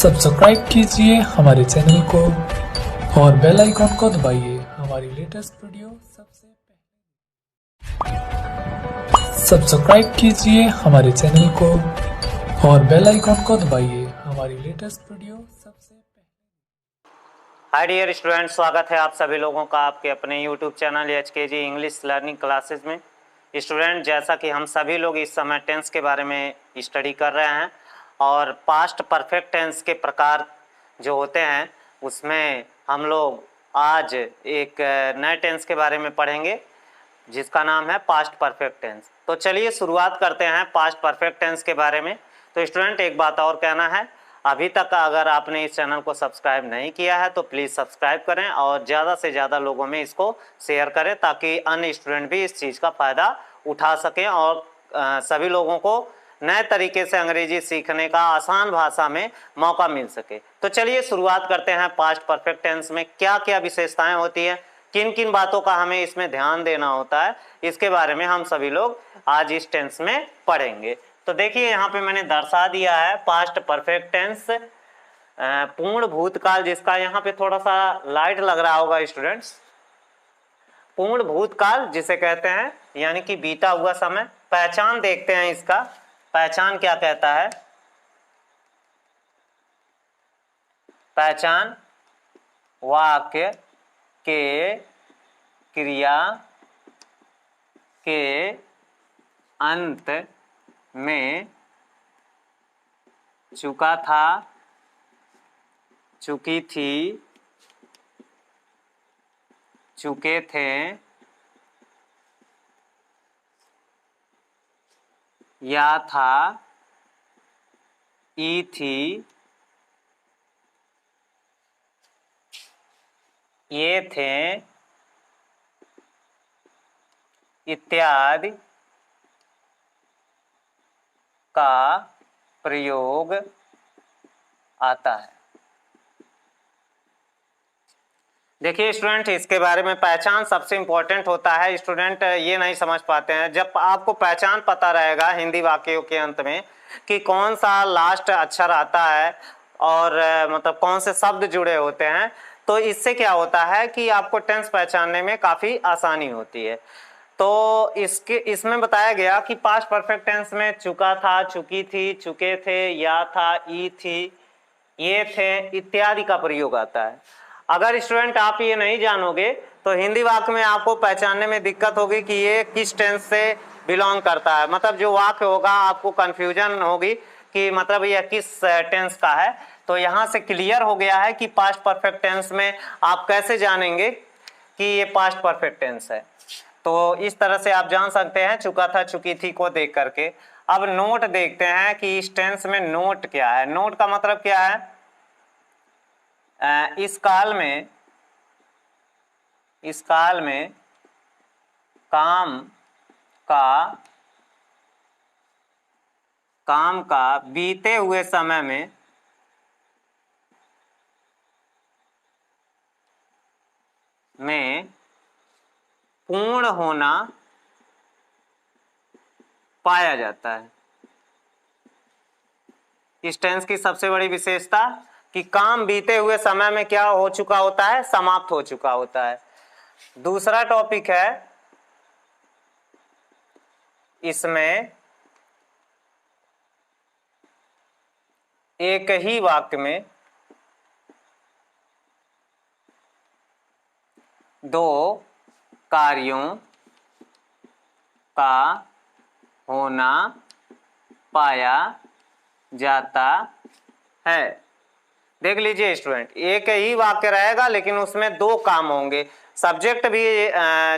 Subscribe कीजिए हमारे channel को और बेल आइकॉन को दबाइए हमारी लेटेस्ट वीडियो सबसे पहले। सब्सक्राइब कीजिए हमारे चैनल को और बेल आइकॉन को दबाइए हमारी लेटेस्ट वीडियो सबसे पहले। हाय डियर स्टूडेंट, स्वागत है आप सभी लोगों का आपके अपने YouTube channel HKG English learning classes में। स्टूडेंट, जैसा कि हम सभी लोग इस समय टेंस के बारे में स्टडी कर रहे हैं और पास्ट परफेक्ट टेंस के प्रकार जो होते हैं उसमें हम लोग आज एक नए टेंस के बारे में पढ़ेंगे जिसका नाम है पास्ट परफेक्ट टेंस। तो चलिए शुरुआत करते हैं पास्ट परफेक्ट टेंस के बारे में। तो स्टूडेंट, एक बात और कहना है, अभी तक अगर आपने इस चैनल को सब्सक्राइब नहीं किया है तो प्लीज़ सब्सक्राइब करें और ज़्यादा से ज़्यादा लोगों में इसको शेयर करें ताकि अन्य स्टूडेंट भी इस चीज़ का फ़ायदा उठा सकें और सभी लोगों को नए तरीके से अंग्रेजी सीखने का आसान भाषा में मौका मिल सके। तो चलिए शुरुआत करते हैं पास्ट परफेक्ट टेंस में क्या क्या विशेषताएं होती हैं, किन किन बातों का हमें इसमें ध्यान देना होता है, इसके बारे में हम सभी लोग आज इस टेंस में पढ़ेंगे। तो देखिए यहाँ पे मैंने दर्शा दिया है पास्ट परफेक्ट टेंस, पूर्ण भूतकाल, जिसका यहाँ पे थोड़ा सा लाइट लग रहा होगा स्टूडेंट्स। पूर्ण भूतकाल जिसे कहते हैं यानी कि बीता हुआ समय। पहचान देखते हैं इसका, पहचान क्या कहता है। पहचान वाक्य के क्रिया के अंत में चुका था, चुकी थी, चुके थे या था, ई थी, ये थे इत्यादि का प्रयोग आता है। देखिए स्टूडेंट, इसके बारे में पहचान सबसे इम्पोर्टेंट होता है। स्टूडेंट ये नहीं समझ पाते हैं, जब आपको पहचान पता रहेगा हिंदी वाक्यों के अंत में कि कौन सा लास्ट अक्षर आता है और मतलब कौन से शब्द जुड़े होते हैं, तो इससे क्या होता है कि आपको टेंस पहचानने में काफ़ी आसानी होती है। तो इसमें बताया गया कि पास्ट परफेक्ट टेंस में चुका था, चुकी थी, चुके थे, या था, ई थी, ये थे इत्यादि का प्रयोग आता है। अगर स्टूडेंट आप ये नहीं जानोगे तो हिंदी वाक्य में आपको पहचानने में दिक्कत होगी कि ये किस टेंस से बिलोंग करता है। मतलब जो वाक्य होगा आपको कंफ्यूजन होगी कि मतलब यह किस टेंस का है। तो यहाँ से क्लियर हो गया है कि पास्ट परफेक्ट टेंस में आप कैसे जानेंगे कि ये पास्ट परफेक्ट टेंस है। तो इस तरह से आप जान सकते हैं चुका था, चुकी थी को देख करके। अब नोट देखते हैं कि इस टेंस में नोट क्या है। नोट का मतलब क्या है, इस काल में काम का बीते हुए समय में पूर्ण होना पाया जाता है। इस टेंस की सबसे बड़ी विशेषता कि काम बीते हुए समय में क्या हो चुका होता है, समाप्त हो चुका होता है। दूसरा टॉपिक है, इसमें एक ही वाक्य में दो कार्यों का होना पाया जाता है। देख लीजिए स्टूडेंट, एक ही वाक्य रहेगा लेकिन उसमें दो काम होंगे, सब्जेक्ट भी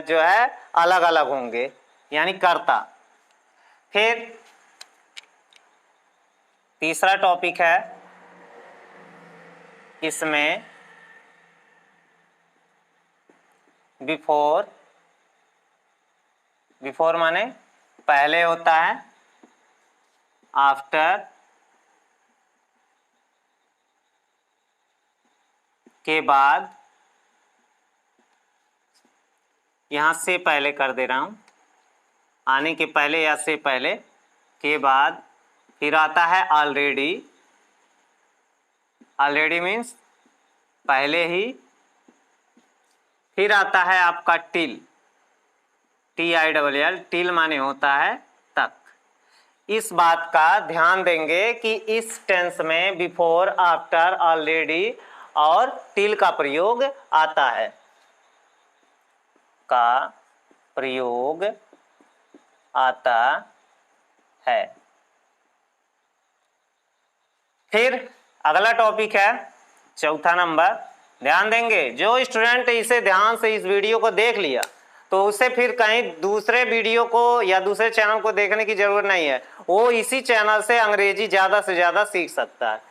जो है अलग अलग होंगे यानी कर्ता। फिर तीसरा टॉपिक है, इसमें बिफोर माने पहले होता है, आफ्टर के बाद, यहां से पहले कर दे रहा हूं, आने के पहले या से पहले के बाद, फिर आता है ऑलरेडी, ऑलरेडी मीन्स पहले ही। फिर आता है आपका टिल, TILL, टिल माने होता है तक। इस बात का ध्यान देंगे कि इस टेंस में बिफोर, आफ्टर, ऑलरेडी और टिल का प्रयोग आता है, का प्रयोग आता है। फिर अगला टॉपिक है चौथा नंबर। ध्यान देंगे, जो स्टूडेंट इसे ध्यान से इस वीडियो को देख लिया तो उसे फिर कहीं दूसरे वीडियो को या दूसरे चैनल को देखने की जरूरत नहीं है, वो इसी चैनल से अंग्रेजी ज्यादा से ज्यादा सीख सकता है।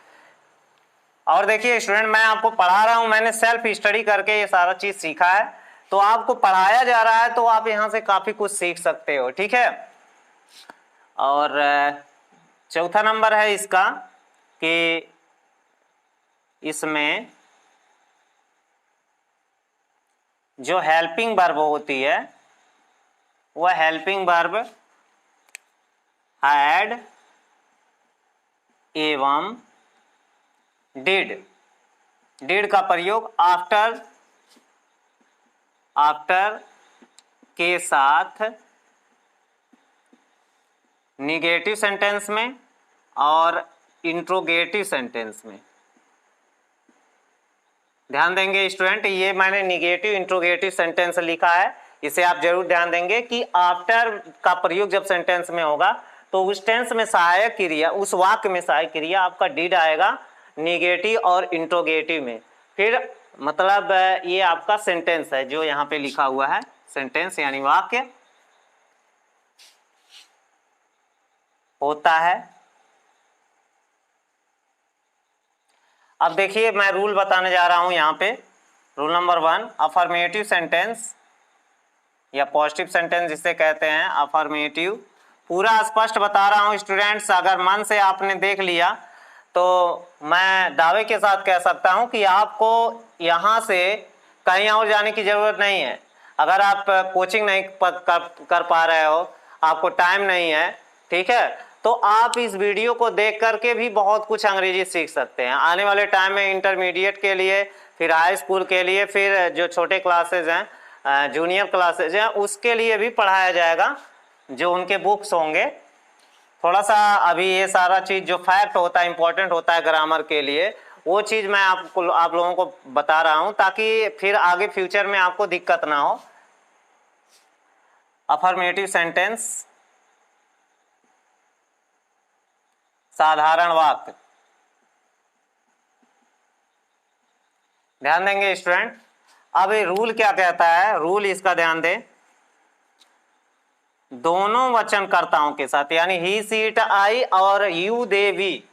और देखिए स्टूडेंट, मैं आपको पढ़ा रहा हूं, मैंने सेल्फ स्टडी करके ये सारा चीज सीखा है, तो आपको पढ़ाया जा रहा है तो आप यहां से काफी कुछ सीख सकते हो, ठीक है। और चौथा नंबर है इसका कि इसमें जो हेल्पिंग वर्ब होती है वह हेल्पिंग वर्ब हैड एवं डिड का प्रयोग आफ्टर के साथ निगेटिव सेंटेंस में और इंट्रोगेटिव सेंटेंस में। ध्यान देंगे स्टूडेंट, ये मैंने निगेटिव इंट्रोगेटिव सेंटेंस लिखा है, इसे आप जरूर ध्यान देंगे कि आफ्टर का प्रयोग जब सेंटेंस में होगा तो उस टेंस में सहायक क्रिया, उस वाक्य में सहायक क्रिया आपका डिड आएगा निगेटिव और इंट्रोगेटिव में। फिर मतलब ये आपका सेंटेंस है जो यहाँ पे लिखा हुआ है, सेंटेंस यानी वाक्य होता है। अब देखिए मैं रूल बताने जा रहा हूं यहाँ पे। रूल नंबर 1, अफर्मेटिव सेंटेंस या पॉजिटिव सेंटेंस जिसे कहते हैं अफर्मेटिव, पूरा स्पष्ट बता रहा हूं स्टूडेंट्स। अगर मन से आपने देख लिया तो मैं दावे के साथ कह सकता हूं कि आपको यहाँ से कहीं और जाने की जरूरत नहीं है। अगर आप कोचिंग नहीं कर पा रहे हो, आपको टाइम नहीं है, ठीक है, तो आप इस वीडियो को देख करके भी बहुत कुछ अंग्रेजी सीख सकते हैं। आने वाले टाइम में इंटरमीडिएट के लिए, फिर हाई स्कूल के लिए, फिर जो छोटे क्लासेज हैं, जूनियर क्लासेज हैं, उसके लिए भी पढ़ाया जाएगा जो उनके बुक्स होंगे। थोड़ा सा अभी ये सारा चीज़ जो फैक्ट होता है, इंपॉर्टेंट होता है ग्रामर के लिए, वो चीज़ मैं आप लोगों को बता रहा हूँ ताकि फिर आगे फ्यूचर में आपको दिक्कत ना हो। अफर्मेटिव सेंटेंस, साधारण वाक्य। ध्यान देंगे स्टूडेंट। अब ये रूल क्या कहता है, रूल इसका ध्यान दें। दोनों वचनकर्ताओं के साथ यानी ही, सी, इट, आई और you, they, we,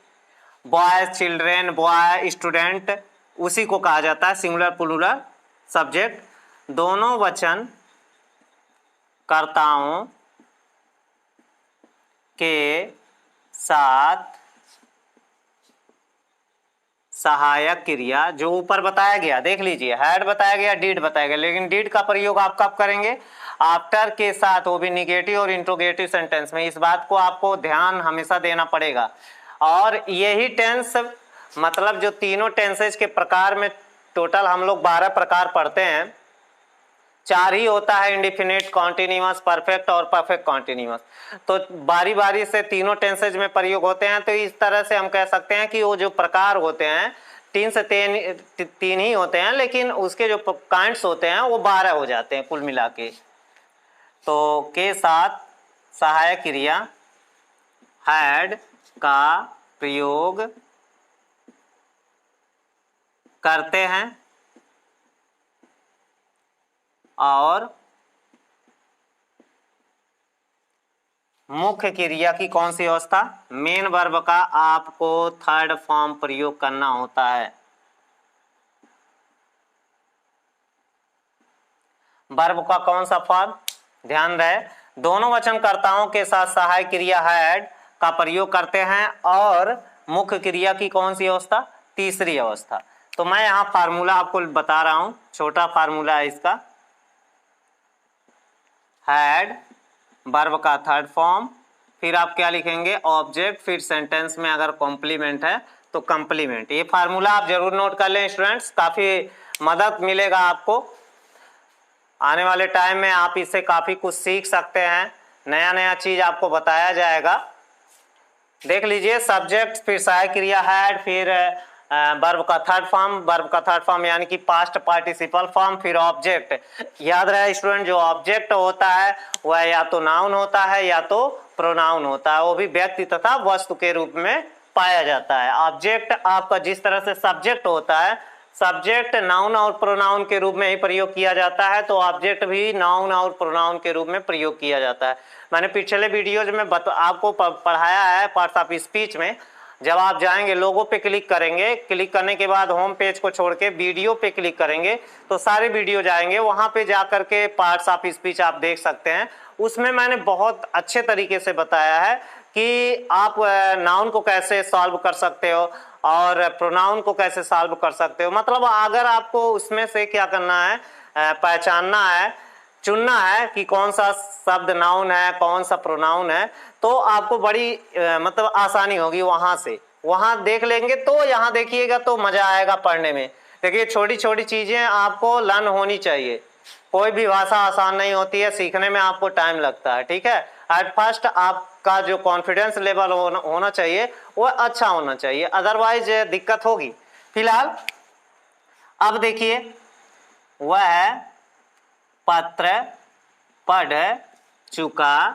boys, children, boy, student, उसी को कहा जाता है सिंगुलर प्लूरल सब्जेक्ट। दोनों वचनकर्ताओं के साथ सहायक क्रिया जो ऊपर बताया गया, देख लीजिए, हैड बताया गया, डिड बताया गया, लेकिन डिड का प्रयोग आप कब करेंगे, आफ्टर के साथ, वो भी निगेटिव और इंट्रोगेटिव सेंटेंस में। इस बात को आपको ध्यान हमेशा देना पड़ेगा। और यही टेंस मतलब जो तीनों टेंसेज के प्रकार में टोटल हम लोग 12 प्रकार पढ़ते हैं, 4 ही होता है, इंडिफिनिट, कॉन्टिन्यूअस, परफेक्ट और परफेक्ट कॉन्टिन्यूअस। तो बारी बारी से तीनों टेंसेज में प्रयोग होते हैं। तो इस तरह से हम कह सकते हैं कि वो जो प्रकार होते हैं 3 से 3 ही होते हैं, लेकिन उसके जो काइंड्स होते हैं वो 12 हो जाते हैं कुल मिला के। तो के साथ सहायक क्रिया हैड का प्रयोग करते हैं और मुख्य क्रिया की कौन सी अवस्था, मेन वर्ब का आपको थर्ड फॉर्म प्रयोग करना होता है। वर्ब का कौन सा फॉर्म, ध्यान रहे, दोनों वचनकर्ताओं के साथ सहायक क्रिया हैड का प्रयोग करते हैं और मुख्य क्रिया की कौन सी अवस्था, तीसरी अवस्था। तो मैं यहाँ फार्मूला आपको बता रहा हूं, छोटा फार्मूला है इसका। हैड वर्ब का थर्ड फॉर्म, फिर आप क्या लिखेंगे, ऑब्जेक्ट, फिर सेंटेंस में अगर कॉम्प्लीमेंट है तो कंप्लीमेंट। ये फार्मूला आप जरूर नोट कर लें स्टूडेंट्स, काफ़ी मदद मिलेगा आपको आने वाले टाइम में। आप इससे काफ़ी कुछ सीख सकते हैं, नया नया चीज़ आपको बताया जाएगा। देख लीजिए, सब्जेक्ट, फिर सहायक क्रिया हैड, फिर वर्ब का थर्ड फॉर्म, वर्ब का थर्ड फॉर्म यानी कि पास्ट पार्टिसिपल फॉर्म, फिर ऑब्जेक्ट। याद रहे स्टूडेंट, जो ऑब्जेक्ट होता है वह या तो नाउन होता है या तो प्रोनाउन होता है, वो भी व्यक्ति तथा वस्तु के रूप में पाया जाता है। ऑब्जेक्ट आपका जिस तरह से सब्जेक्ट होता है, सब्जेक्ट नाउन और प्रोनाउन के रूप में ही प्रयोग किया जाता है, तो ऑब्जेक्ट भी नाउन और प्रोनाउन के रूप में प्रयोग किया जाता है। मैंने पिछले वीडियोज में आपको पढ़ाया है पार्ट्स ऑफ स्पीच में। जब आप जाएंगे, लोगो पे क्लिक करेंगे, क्लिक करने के बाद होम पेज को छोड़ के वीडियो पे क्लिक करेंगे तो सारे वीडियो जाएंगे, वहां पे जा करके पार्ट्स ऑफ स्पीच आप देख सकते हैं। उसमें मैंने बहुत अच्छे तरीके से बताया है कि आप नाउन को कैसे सॉल्व कर सकते हो और प्रोनाउन को कैसे सॉल्व कर सकते हो। मतलब अगर आपको उसमें से क्या करना है, पहचानना है, चुनना है कि कौन सा शब्द नाउन है, कौन सा प्रोनाउन है, तो आपको बड़ी मतलब आसानी होगी। वहां से वहां देख लेंगे तो यहाँ देखिएगा तो मजा आएगा पढ़ने में। देखिए, छोटी छोटी चीजें आपको लर्न होनी चाहिए। कोई भी भाषा आसान नहीं होती है, सीखने में आपको टाइम लगता है, ठीक है। एट फर्स्ट आपका जो कॉन्फिडेंस लेवल होना चाहिए वो अच्छा होना चाहिए, अदरवाइज दिक्कत होगी। फिलहाल अब देखिए, वह पत्र पढ़ चुका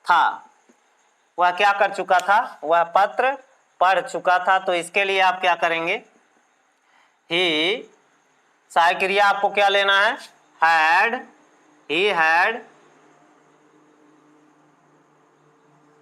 था। वह क्या कर चुका था? वह पत्र पढ़ चुका था। तो इसके लिए आप क्या करेंगे? ही, सहायक क्रिया आपको क्या लेना है? Had, he had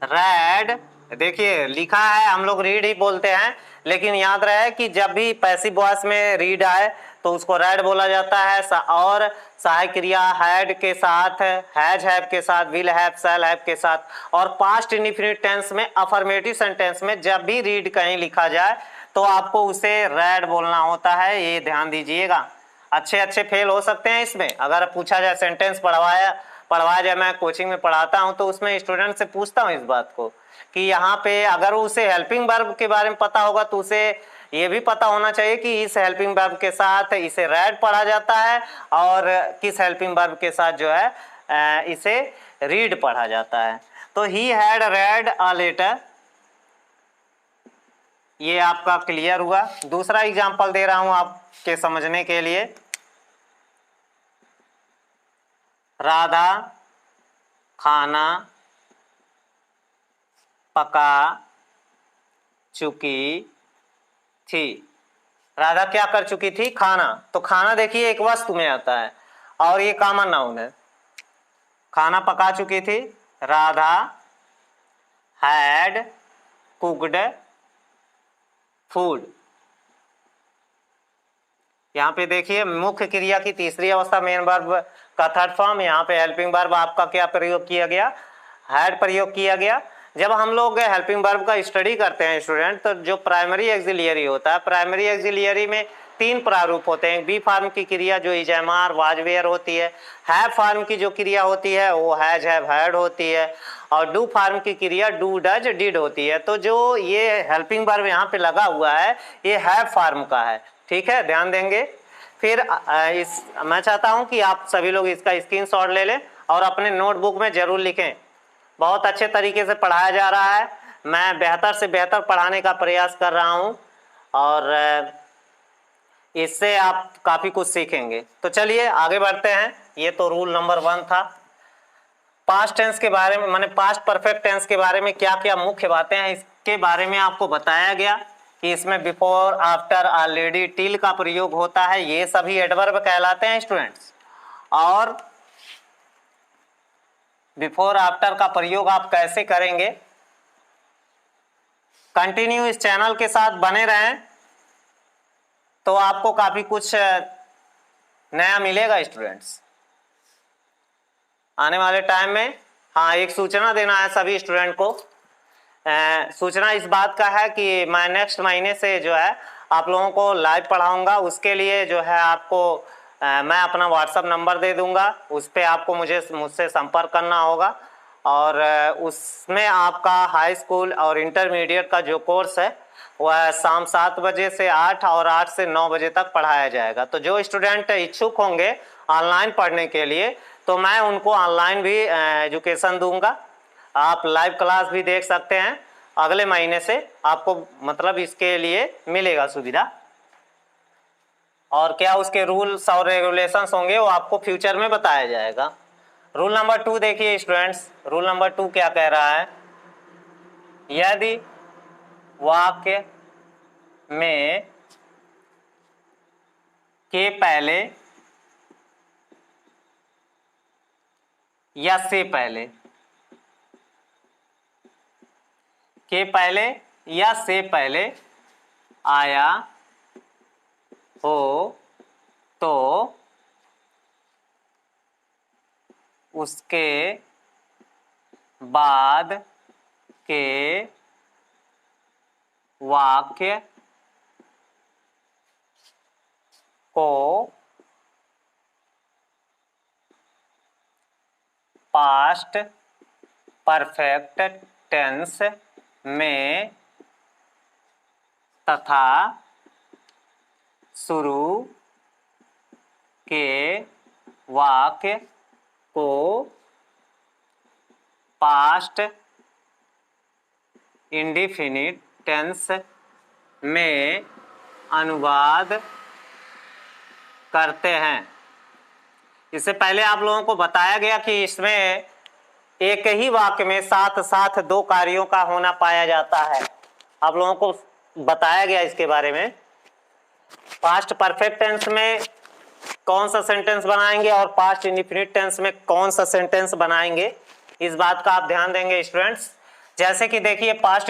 red. देखिए लिखा है, हम लोग रीड ही बोलते हैं, लेकिन याद रहे कि जब भी पैसिव वॉइस में रीड आए तो उसको रेड बोला जाता है। और सहायक क्रिया हैड के साथ, हैज हैव के साथ, विल हैव, शैल हैव के साथ, और पास्ट इंडेफिनिट टेंस में, अफर्मेटिव सेंटेंस में जब भी रीड कहीं लिखा जाए तो आपको उसे रेड बोलना होता है। ये ध्यान दीजिएगा। अच्छे अच्छे फेल हो सकते हैं इसमें। अगर पूछा जाए, सेंटेंस पढ़वाया जाए, मैं कोचिंग में पढ़ाता हूं तो उसमें स्टूडेंट से पूछता हूं इस बात को कि यहाँ पे अगर उसे हेल्पिंग वर्ब के बारे में पता होगा तो उसे ये भी पता होना चाहिए कि इस हेल्पिंग वर्ब के साथ इसे रेड पढ़ा जाता है और किस हेल्पिंग वर्ब के साथ जो है इसे रीड पढ़ा जाता है। तो he had read a letter, ये आपका क्लियर हुआ। दूसरा एग्जांपल दे रहा हूं आपके समझने के लिए। राधा खाना पका चुकी थी। राधा क्या कर चुकी थी? खाना। तो खाना देखिए एक वस्तु में आता है और ये कॉमन नाउन है। खाना पका चुकी थी। Radha had cooked food. यहाँ पे देखिए, मुख्य क्रिया की तीसरी अवस्था, मेन वर्ब का थर्ड फॉर्म। यहाँ पे हेल्पिंग वर्ब आपका क्या प्रयोग किया गया? हैड प्रयोग किया गया। जब हम लोग हेल्पिंग वर्ब का स्टडी करते हैं स्टूडेंट, तो जो प्राइमरी एक्सिलियरी होता है, प्राइमरी एक्सिलियरी में तीन प्रारूप होते हैं। बी फार्म की क्रिया जो is am are was were होती है, हैव फार्म की जो क्रिया होती है वो हैज हैव हैड होती है, और डू फार्म की क्रिया डू डज डिड होती है। तो जो ये हेल्पिंग वर्ब यहाँ पे लगा हुआ है ये हैव फार्म का है, ठीक है, ध्यान देंगे। फिर मैं चाहता हूं कि आप सभी लोग इसका स्क्रीनशॉट ले लें और अपने नोटबुक में जरूर लिखें। बहुत अच्छे तरीके से पढ़ाया जा रहा है, मैं बेहतर से बेहतर पढ़ाने का प्रयास कर रहा हूं और इससे आप काफ़ी कुछ सीखेंगे। तो चलिए आगे बढ़ते हैं। ये तो रूल नंबर 1 था। पास्ट टेंस के बारे में, माने पास्ट परफेक्ट टेंस के बारे में क्या क्या मुख्य बातें हैं इसके बारे में आपको बताया गया कि इसमें बिफोर, आफ्टर, ऑलरेडी, टिल का प्रयोग होता है। ये सभी एडवर्ब कहलाते हैं स्टूडेंट्स। और बिफोर आफ्टर का प्रयोग आप कैसे करेंगे? कंटिन्यू इस चैनल के साथ बने रहें तो आपको काफी कुछ नया मिलेगा स्टूडेंट्स आने वाले टाइम में। हाँ, एक सूचना देना है सभी स्टूडेंट को। सूचना इस बात का है कि मैं नेक्स्ट महीने से जो है आप लोगों को लाइव पढ़ाऊंगा। उसके लिए जो है आपको मैं अपना व्हाट्सएप नंबर दे दूंगा, उस पर आपको मुझसे संपर्क करना होगा और उसमें आपका हाई स्कूल और इंटरमीडिएट का जो कोर्स है वह शाम 7 बजे से 8 और 8 से 9 बजे तक पढ़ाया जाएगा। तो जो स्टूडेंट इच्छुक होंगे ऑनलाइन पढ़ने के लिए, तो मैं उनको ऑनलाइन भी एजुकेशन दूंगा। आप लाइव क्लास भी देख सकते हैं। अगले महीने से आपको मतलब इसके लिए मिलेगा सुविधा, और क्या उसके रूल्स और रेगुलेशंस होंगे वो आपको फ्यूचर में बताया जाएगा। रूल नंबर 2 देखिए स्टूडेंट्स, रूल नंबर 2 क्या कह रहा है, यदि वाक्य में के पहले या से पहले, के पहले या से पहले आया हो तो उसके बाद के वाक्य को पास्ट परफेक्ट टेंस में तथा शुरू के वाक्य को पास्ट इंडेफिनिट टेंस में अनुवाद करते हैं। इससे पहले आप लोगों को बताया गया कि इसमें एक ही वाक्य में साथ साथ दो कार्यों का होना पाया जाता है। आप लोगों को बताया गया इसके बारे में। पास्ट परफेक्ट टेंस में कौन सा सेंटेंस बनाएंगे और पास्ट इंडेफिनिट टेंस में कौन सा सेंटेंस बनाएंगे, इस बात का आप ध्यान देंगे स्टूडेंट्स। जैसे कि देखिए पास्ट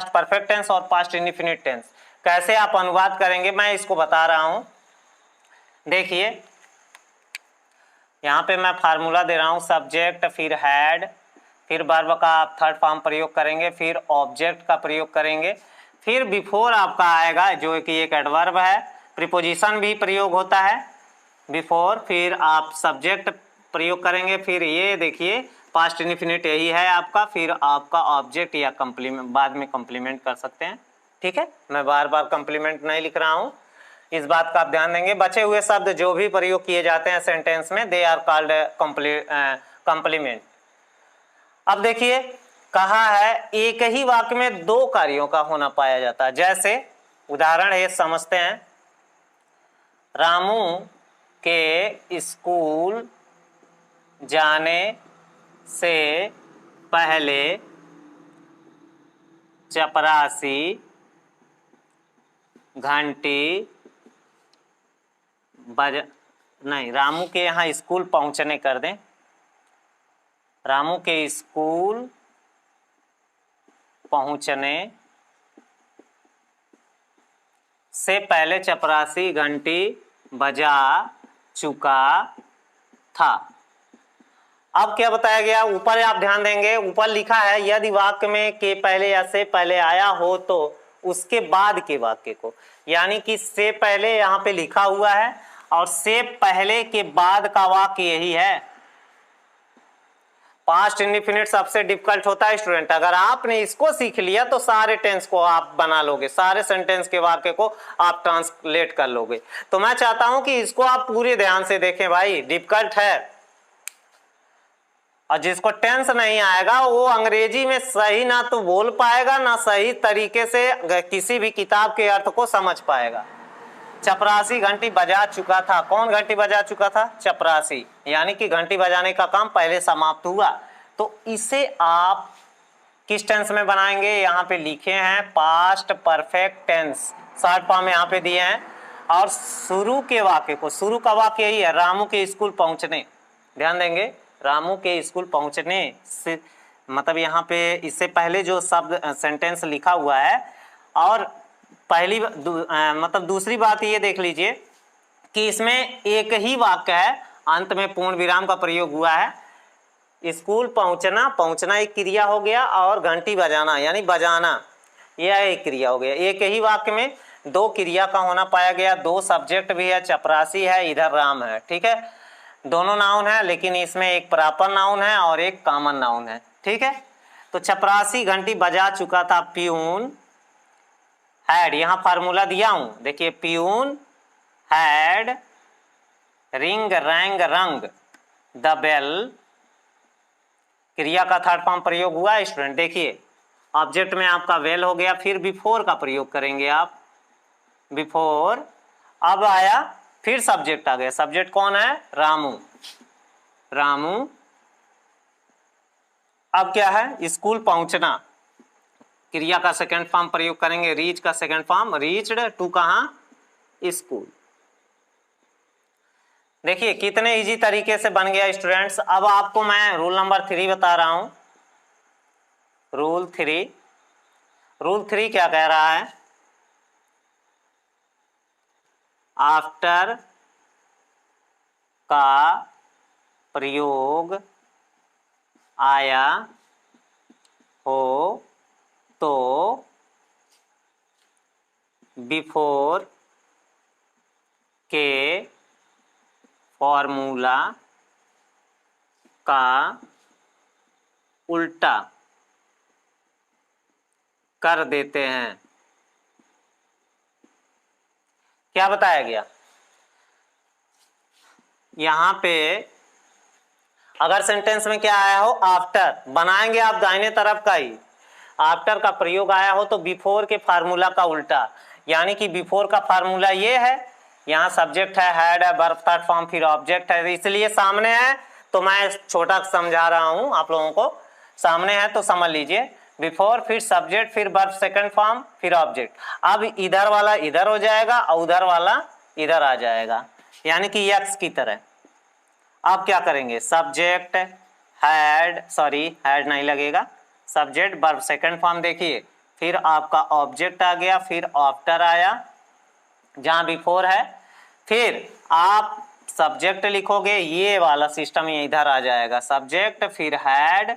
परफेक्ट टेंस और पास्ट इंडेफिनिट टेंस कैसे आप अनुवाद करेंगे, मैं इसको बता रहा हूं। देखिए यहाँ पे मैं फार्मूला दे रहा हूँ, सब्जेक्ट फिर हैड, फिर वर्ब का आप थर्ड फॉर्म प्रयोग करेंगे, फिर ऑब्जेक्ट का प्रयोग करेंगे, फिर बिफोर आपका आएगा जो कि एक एडवर्ब है, प्रीपोजिशन भी प्रयोग होता है बिफोर, फिर आप सब्जेक्ट प्रयोग करेंगे, फिर ये देखिए पास्ट इंडेफिनिट यही है आपका, फिर आपका ऑब्जेक्ट या कंप्लीमेंट बाद में कंप्लीमेंट कर सकते हैं। ठीक है, मैं बार बार कंप्लीमेंट नहीं लिख रहा हूँ, इस बात का आप ध्यान देंगे। बचे हुए शब्द जो भी प्रयोग किए जाते हैं सेंटेंस में, दे आर कॉल्ड कंप्लीमेंट। अब देखिए कहा है एक ही वाक्य में दो कार्यों का होना पाया जाता है। जैसे उदाहरण है समझते हैं, रामू के स्कूल जाने से पहले चपरासी घंटी नहीं, रामू के यहाँ स्कूल पहुंचने कर दें, रामू के स्कूल पहुंचने से पहले चपरासी घंटी बजा चुका था। अब क्या बताया गया, ऊपर आप ध्यान देंगे, ऊपर लिखा है यदि वाक्य में के पहले या से पहले आया हो तो उसके बाद के वाक्य को, यानी कि से पहले यहाँ पे लिखा हुआ है और से पहले के बाद का वाक्य यही है। पास्ट इंडेफिनिट सबसे डिफिकल्ट होता है स्टूडेंट, अगर आपने इसको सीख लिया तो सारे टेंस को आप बना लोगे, सारे सेंटेंस के वाक्य को आप ट्रांसलेट कर लोगे। तो मैं चाहता हूं कि इसको आप पूरे ध्यान से देखें भाई, डिफिकल्ट है, और जिसको टेंस नहीं आएगा वो अंग्रेजी में सही ना तो बोल पाएगा ना सही तरीके से किसी भी किताब के अर्थ को समझ पाएगा। चपरासी घंटी बजा चुका था, कौन घंटी बजा चुका था? चपरासी, यानी कि घंटी बजाने का काम पहले समाप्त हुआ। तो इसे आप किस टेंस में बनाएंगे, यहाँ पे लिखे हैं past perfect tense, short form यहाँ पे दिए हैं, और शुरू के वाक्य को, शुरू का वाक्य यही है रामू के स्कूल पहुंचने, ध्यान देंगे रामू के स्कूल पहुंचने से, मतलब यहाँ पे इससे पहले जो शब्द सेंटेंस लिखा हुआ है, और पहली मतलब दूसरी बात ये देख लीजिए कि इसमें एक ही वाक्य है, अंत में पूर्ण विराम का प्रयोग हुआ है। स्कूल पहुंचना, पहुंचना एक क्रिया हो गया, और घंटी बजाना यानी बजाना यह एक क्रिया हो गया। एक ही वाक्य में दो क्रिया का होना पाया गया, दो सब्जेक्ट भी है, चपरासी है, इधर राम है। ठीक है, दोनों नाउन है, लेकिन इसमें एक प्रॉपर नाउन है और एक कॉमन नाउन है। ठीक है, तो चपरासी घंटी बजा चुका था, प्यून हैड, यहाँ फार्मूला दिया हूं, देखिए प्यून हैड रिंग रैंग रंग द बेल, क्रिया का थर्ड फॉर्म प्रयोग हुआ स्टूडेंट। देखिए ऑब्जेक्ट में आपका वेल हो गया, फिर बिफोर का प्रयोग करेंगे आप, बिफोर, अब आया फिर सब्जेक्ट आ गया, सब्जेक्ट कौन है, रामू, रामू। अब क्या है, स्कूल पहुंचना, क्रिया का सेकंड फॉर्म प्रयोग करेंगे, रीच का सेकंड फॉर्म, रीच्ड टू कहां, स्कूल। देखिए कितने इजी तरीके से बन गया स्टूडेंट्स। अब आपको मैं रूल नंबर 3 बता रहा हूं। रूल 3, रूल 3 क्या कह रहा है, आफ्टर का प्रयोग आया हो तो बिफोर के फॉर्मूला का उल्टा कर देते हैं। क्या बताया गया, यहां पे अगर सेंटेंस में क्या आया हो, आफ्टर, बनाएंगे आप दाहिने तरफ का ही, आफ्टर का प्रयोग आया हो तो बिफोर के फार्मूला का उल्टा, यानी कि बिफोर का फार्मूला ये है, यहाँ सब्जेक्ट है, हैड है, वर्ब थर्ड फॉर्म, फिर ऑब्जेक्ट है, इसलिए सामने है तो मैं छोटा समझा रहा हूं आप लोगों को, सामने है तो समझ लीजिए, बिफोर फिर सब्जेक्ट फिर वर्ब सेकंड फॉर्म फिर ऑब्जेक्ट। अब इधर वाला इधर हो जाएगा और उधर वाला इधर आ जाएगा, यानी कि यक्स की तरह। अब क्या करेंगे, सब्जेक्ट हैड, सॉरी हैड नहीं लगेगा, सब्जेक्ट वर्ब सेकंड फॉर्म, देखिए फिर आपका ऑब्जेक्ट आ गया, फिर आफ्टर आया जहां बिफोर है, फिर आप सब्जेक्ट लिखोगे, ये वाला सिस्टम ये इधर आ जाएगा, सब्जेक्ट फिर हैड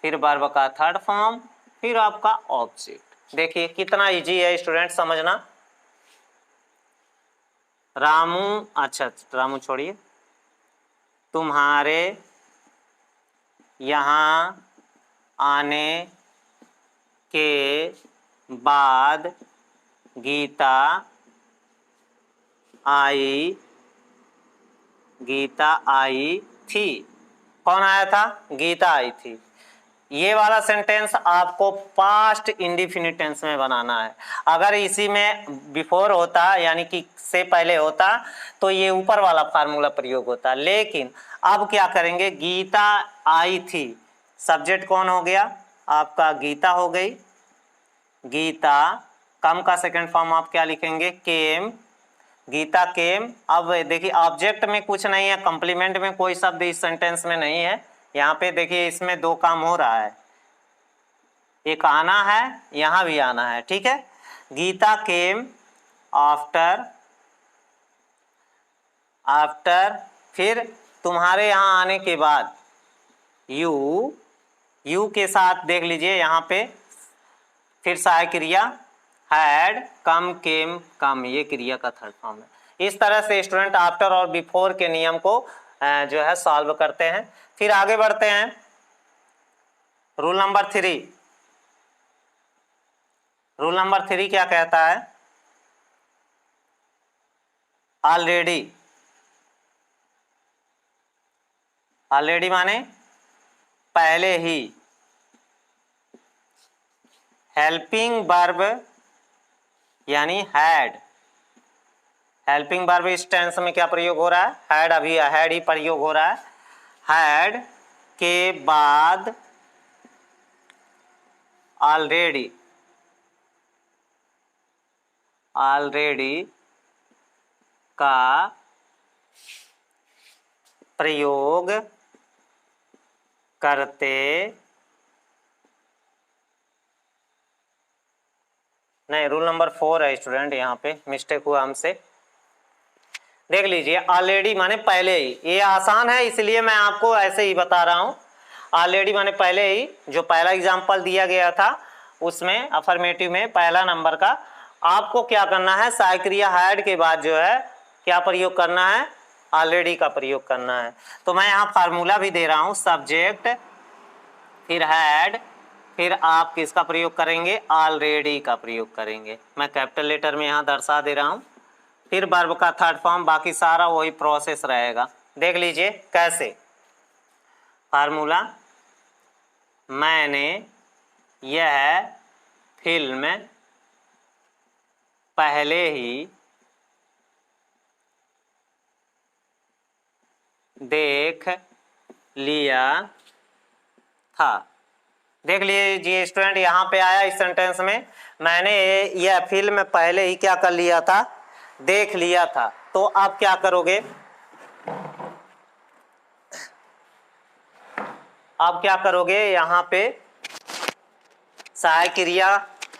फिर वर्ब का थर्ड फॉर्म फिर आपका ऑब्जेक्ट। देखिए कितना इजी है स्टूडेंट समझना। रामू, अच्छा रामू छोड़िए, तुम्हारे यहाँ आने के बाद गीता आई थी। कौन आया था, गीता आई थी। ये वाला सेंटेंस आपको पास्ट इंडिफिनिट टेंस में बनाना है। अगर इसी में बिफोर होता यानी कि से पहले होता तो ये ऊपर वाला फार्मूला प्रयोग होता, लेकिन अब क्या करेंगे, गीता आई थी, सब्जेक्ट कौन हो गया आपका, गीता हो गई, गीता, कम का सेकंड फॉर्म आप क्या लिखेंगे, केम, गीता केम। अब देखिए ऑब्जेक्ट में कुछ नहीं है, कंप्लीमेंट में कोई शब्द इस सेंटेंस में नहीं है, यहाँ पे देखिए इसमें दो काम हो रहा है, एक आना है यहाँ भी आना है, ठीक है। गीता केम आफ्टर, आफ्टर फिर तुम्हारे यहाँ आने के बाद, यू, यू के साथ देख लीजिए यहाँ पे फिर सहायक क्रिया हैड, कम केम कम, ये क्रिया का थर्ड फॉर्म है। इस तरह से स्टूडेंट आफ्टर और बिफोर के नियम को जो है सॉल्व करते हैं। फिर आगे बढ़ते हैं, रूल नंबर 3, रूल नंबर 3 क्या कहता है, ऑलरेडी, ऑलरेडी माने पहले ही, हेल्पिंग वर्ब यानी हैड, हेल्पिंग वर्ब इस टेंस में क्या प्रयोग हो रहा है, हैड, अभी हैड ही प्रयोग हो रहा है, हैड के बाद ऑलरेडी, ऑलरेडी का प्रयोग करते, नहीं रूल नंबर 4 है स्टूडेंट, यहाँ पे मिस्टेक हुआ हमसे, देख लीजिए ऑलरेडी माने पहले ही, ये आसान है इसलिए मैं आपको ऐसे ही बता रहा हूँ। ऑलरेडी माने पहले ही, जो पहला एग्जाम्पल दिया गया था उसमें अफर्मेटिव में पहला नंबर का, आपको क्या करना है, सहायक क्रिया हैड के बाद जो है क्या प्रयोग करना है, ऑलरेडी का प्रयोग करना है। तो मैं यहाँ फार्मूला भी दे रहा हूँ, सब्जेक्ट फिर हैड फिर आप किसका प्रयोग करेंगे, ऑलरेडी का प्रयोग करेंगे। मैं कैपिटल लेटर में यहाँ दर्शा दे रहा हूँ। फिर वर्ब का थर्ड फॉर्म, बाकी सारा वही प्रोसेस रहेगा। देख लीजिए कैसे। फार्मूला, मैंने यह फिल्म पहले ही देख लिया था। देख लीजिए स्टूडेंट, यहाँ पे आया इस सेंटेंस में, मैंने यह फिल्म पहले ही क्या कर लिया था, देख लिया था। तो आप क्या करोगे, आप क्या करोगे, यहाँ पे सहायक क्रिया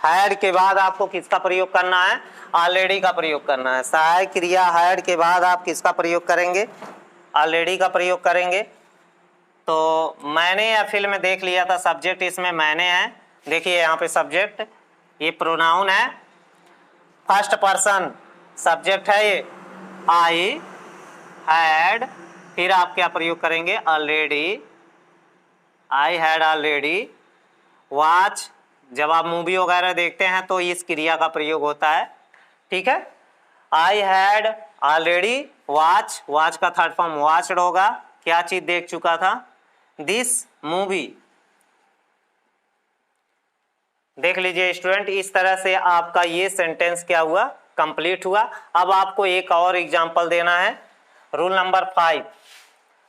हैड के बाद आपको किसका प्रयोग करना है, ऑलरेडी का प्रयोग करना है। सहायक क्रिया हैड के बाद आप किसका प्रयोग करेंगे, ऑलरेडी का प्रयोग करेंगे। तो मैंने यह फिल्म देख लिया था, सब्जेक्ट इसमें मैंने है। देखिए यहाँ पे सब्जेक्ट, ये प्रोनाउन है, फर्स्ट पर्सन सब्जेक्ट है ये, आई हैड। फिर आप क्या प्रयोग करेंगे, already, I had already watch. जब आप मूवी वगैरह देखते हैं तो इस क्रिया का प्रयोग होता है, ठीक है। I had already watch, watch का थर्ड फॉर्म वॉच्ड होगा, क्या चीज देख चुका था, दिस मूवी। देख लीजिए स्टूडेंट, इस तरह से आपका ये सेंटेंस क्या हुआ, कंप्लीट हुआ। अब आपको एक और एग्जांपल देना है, रूल नंबर 5।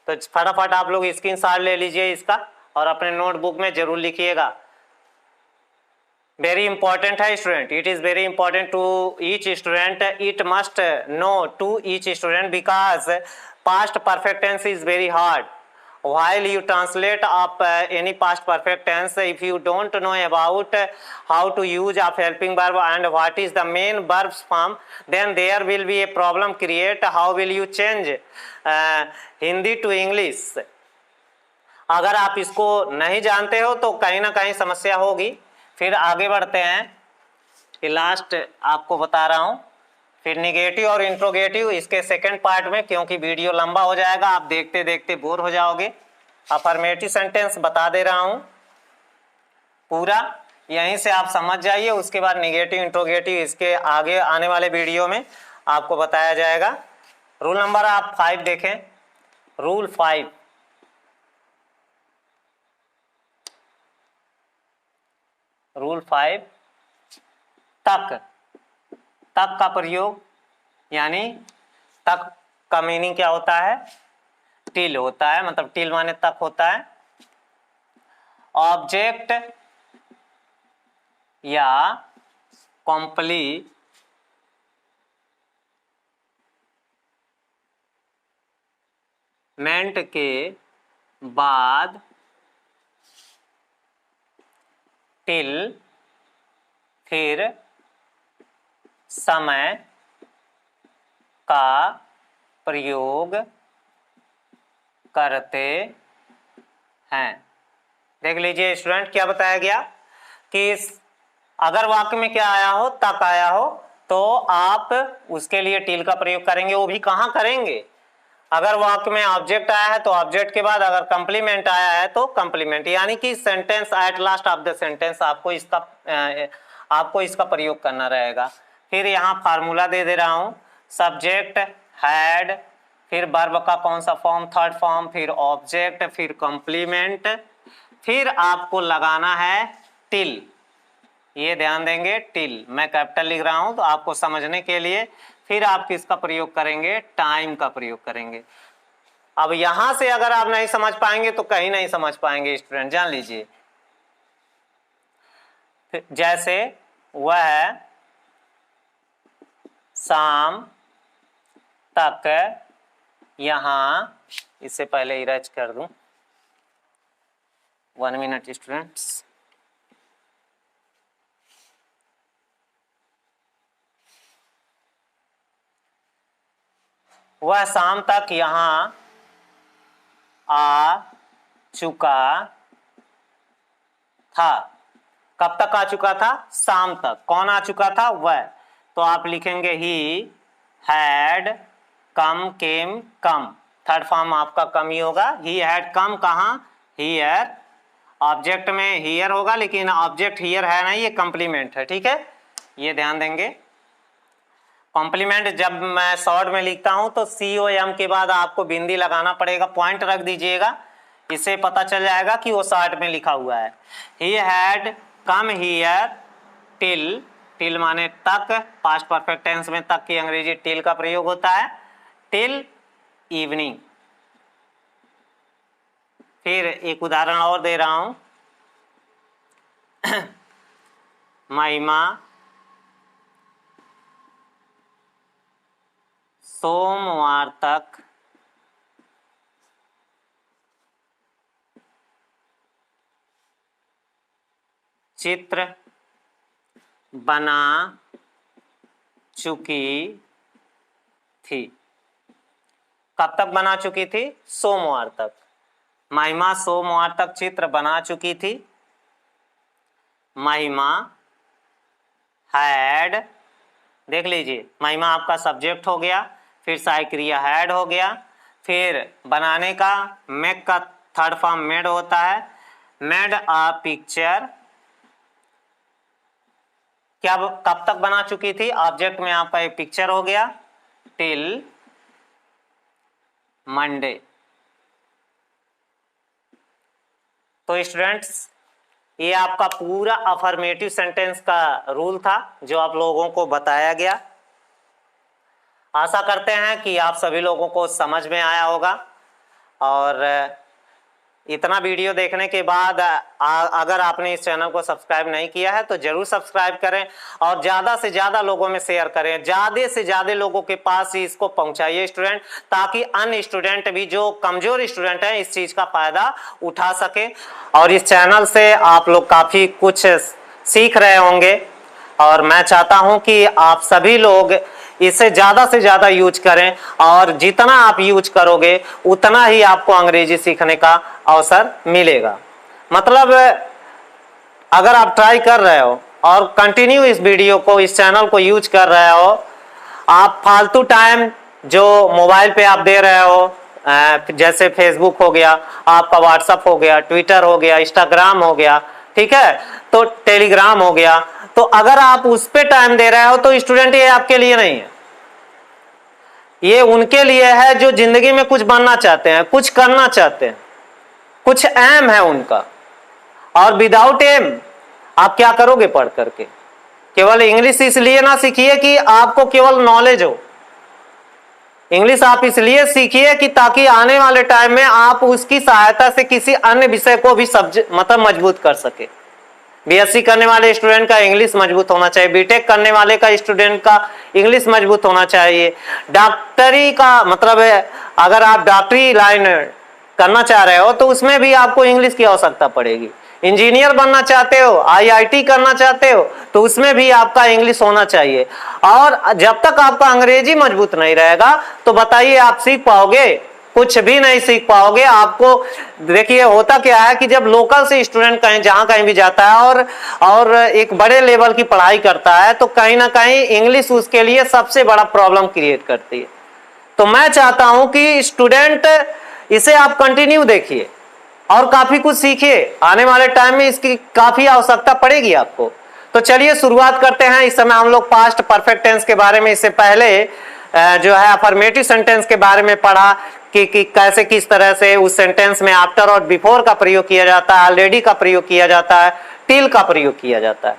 तो फटाफट आप लोग स्क्रीनशॉट ले लीजिए इसका और अपने नोटबुक में जरूर लिखिएगा। वेरी इंपॉर्टेंट है student, it is very important to each student, it must know to each student because past perfect tense is very hard. While you translate of any past perfect tense, if you don't know about how to use of helping verb and what is the main verb form, then there will be a problem create. How will you change Hindi to English? अगर आप इसको नहीं जानते हो तो कहीं ना कहीं समस्या होगी। फिर आगे बढ़ते हैं, ये लास्ट आपको बता रहा हूँ। फिर निगेटिव और इंट्रोगेटिव इसके सेकंड पार्ट में, क्योंकि वीडियो लंबा हो जाएगा, आप देखते देखते बोर हो जाओगे। अफर्मेटिव सेंटेंस बता दे रहा हूं पूरा, यहीं से आप समझ जाइए। उसके बाद निगेटिव इंट्रोगेटिव इसके आगे आने वाले वीडियो में आपको बताया जाएगा। रूल नंबर आप 5 देखें, रूल 5। रूल 5, तक, तक का प्रयोग, यानी तक का मीनिंग क्या होता है, टिल होता है, मतलब टिल माने तक होता है। ऑब्जेक्ट या कॉम्प्लीमेंट के बाद टिल, फिर समय का प्रयोग करते हैं। देख लीजिए स्टूडेंट, क्या बताया गया कि अगर वाक्य में क्या आया हो, तक आया हो, तो आप उसके लिए टिल का प्रयोग करेंगे। वो भी कहाँ करेंगे, अगर वाक्य में ऑब्जेक्ट आया है तो ऑब्जेक्ट के बाद, अगर कंप्लीमेंट आया है तो कंप्लीमेंट, यानी कि sentence at last of the sentence आपको इसका प्रयोग करना रहेगा। फिर यहाँ फार्मूला दे रहा हूँ, सब्जेक्ट हैड, फिर वर्ब का कौन सा फॉर्म, थर्ड फॉर्म, फिर ऑब्जेक्ट, फिर कंप्लीमेंट, फिर आपको लगाना है टिल। ये ध्यान देंगे, टिल मैं कैपिटल लिख रहा हूं तो आपको समझने के लिए। फिर आप किसका प्रयोग करेंगे, टाइम का प्रयोग करेंगे। अब यहां से अगर आप नहीं समझ पाएंगे तो कहीं नहीं समझ पाएंगे स्टूडेंट, जान लीजिए। जैसे वह शाम तक यहां, इससे पहले इरेज कर दूं, 1 मिनट स्टूडेंट्स। वह शाम तक यहां आ चुका था। कब तक आ चुका था, शाम तक। कौन आ चुका था, वह। तो आप लिखेंगे he had come, came, come, third form आपका कम ही होगा। ही हैड कम कहाँ, हियर, ऑब्जेक्ट में हियर होगा, लेकिन ऑब्जेक्ट हियर है नहीं, ये कॉम्प्लीमेंट है, ठीक है, ये ध्यान देंगे। कॉम्प्लीमेंट जब मैं शॉर्ट में लिखता हूं तो COM के बाद आपको बिंदी लगाना पड़ेगा, पॉइंट रख दीजिएगा, इससे पता चल जाएगा कि वो शॉर्ट में लिखा हुआ है। He had come here till, till माने तक, पास्ट परफेक्ट टेंस में तक की अंग्रेजी टिल का प्रयोग होता है, टिल इवनिंग। फिर एक उदाहरण और दे रहा हूं, महिमा सोमवार तक चित्र बना चुकी थी। कब तक बना चुकी थी? सोमवार तक। महिमा सोमवार तक चित्र बना चुकी थी। महिमा हैड, देख लीजिए, महिमा आपका सब्जेक्ट हो गया, फिर सहायक क्रिया हैड हो गया, फिर बनाने का मेक का थर्ड फॉर्म मेड होता है, मेड अ पिक्चर, क्या कब तक बना चुकी थी? ऑब्जेक्ट में आपका एक पिक्चर हो गया, टिल मंडे। तो स्टूडेंट्स, ये आपका पूरा अफर्मेटिव सेंटेंस का रूल था जो आप लोगों को बताया गया। आशा करते हैं कि आप सभी लोगों को समझ में आया होगा। और इतना वीडियो देखने के बाद अगर आपने इस चैनल को सब्सक्राइब नहीं किया है तो जरूर सब्सक्राइब करें और ज़्यादा से ज़्यादा लोगों में शेयर करें, ज़्यादा से ज़्यादा लोगों के पास ही इसको पहुंचाइए स्टूडेंट, ताकि अन्य स्टूडेंट भी जो कमज़ोर स्टूडेंट हैं इस चीज़ का फ़ायदा उठा सके। और इस चैनल से आप लोग काफ़ी कुछ सीख रहे होंगे और मैं चाहता हूं कि आप सभी लोग इसे ज़्यादा से ज़्यादा यूज करें, और जितना आप यूज करोगे उतना ही आपको अंग्रेजी सीखने का अवसर मिलेगा। मतलब अगर आप ट्राई कर रहे हो और कंटिन्यू इस वीडियो को, इस चैनल को यूज कर रहे हो, आप फालतू टाइम जो मोबाइल पे आप दे रहे हो, जैसे फेसबुक हो गया, आपका व्हाट्सएप हो गया, ट्विटर हो गया, इंस्टाग्राम हो गया, ठीक है, तो टेलीग्राम हो गया, तो अगर आप उस पे टाइम दे रहे हो तो स्टूडेंट ये आपके लिए नहीं है, ये उनके लिए है जो जिंदगी में कुछ बनना चाहते हैं, कुछ करना चाहते हैं, कुछ एम है उनका। और विदाउट एम आप क्या करोगे पढ़ करके? केवल इंग्लिश इसलिए ना सीखिए कि आपको केवल नॉलेज हो, इंग्लिश आप इसलिए सीखिए कि ताकि आने वाले टाइम में आप उसकी सहायता से किसी अन्य विषय को भी मतलब मजबूत कर सके। BSc करने वाले स्टूडेंट का इंग्लिश मजबूत होना चाहिए, बीटेक करने वाले का स्टूडेंट का इंग्लिश मजबूत होना चाहिए, डॉक्टरी का मतलब है, अगर आप डॉक्टरी लाइन करना चाह रहे हो तो उसमें भी आपको इंग्लिश की आवश्यकता पड़ेगी। इंजीनियर बनना चाहते हो, IIT करना चाहते हो तो उसमें भी आपका इंग्लिश होना चाहिए। और जब तक आपका अंग्रेजी मजबूत नहीं रहेगा तो बताइए आप सीख पाओगे? कुछ भी नहीं सीख पाओगे। आपको देखिए होता क्या है कि जब लोकल से स्टूडेंट कहीं जहां कहीं भी जाता है और एक बड़े लेवल की पढ़ाई करता है तो कहीं ना कहीं इंग्लिश उसके लिए सबसे बड़ा प्रॉब्लम क्रिएट करती है। तो मैं चाहता हूं कि स्टूडेंट इसे आप कंटिन्यू देखिए और काफी कुछ सीखिए, आने वाले टाइम में इसकी काफी आवश्यकता पड़ेगी आपको। तो चलिए शुरुआत करते हैं। इस समय हम लोग पास्ट परफेक्ट टेंस के बारे में, इससे पहले जो है अफर्मेटिव सेंटेंस के बारे में पढ़ा कि कैसे किस तरह से उस सेंटेंस में आफ्टर और बिफोर का प्रयोग किया जाता है, ऑलरेडी का प्रयोग किया जाता है, टिल का प्रयोग किया जाता है।